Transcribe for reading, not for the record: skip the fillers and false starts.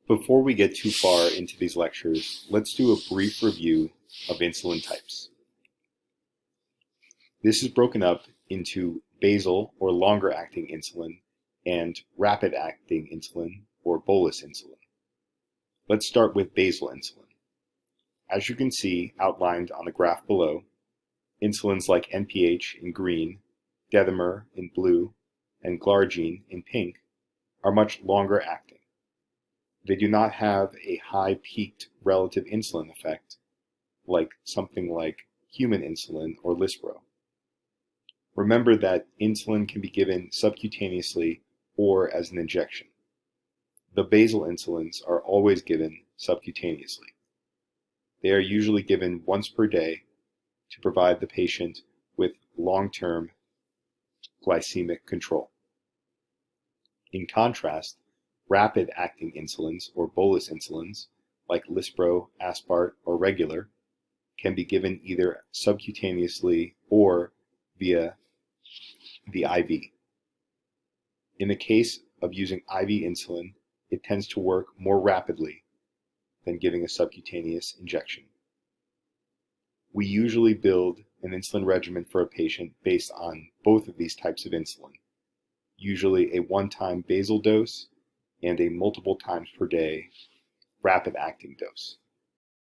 Before we get too far into these lectures, let's do a brief review of insulin types. This is broken up into basal or longer-acting insulin and rapid-acting insulin or bolus insulin. Let's start with basal insulin. As you can see outlined on the graph below, insulins like NPH in green, Dedamer in blue, and Glargine in pink are much longer acting. They do not have a high peaked relative insulin effect like something like human insulin or Lispro. Remember that insulin can be given subcutaneously or as an injection. The basal insulins are always given subcutaneously. They are usually given once per day to provide the patient with long-term glycemic control. In contrast, rapid-acting insulins or bolus insulins, like Lispro, Aspart, or Regular, can be given either subcutaneously or via the IV. In the case of using IV insulin, it tends to work more rapidly than giving a subcutaneous injection. We usually build an insulin regimen for a patient based on both of these types of insulin, usually a one-time basal dose and a multiple times per day rapid-acting dose.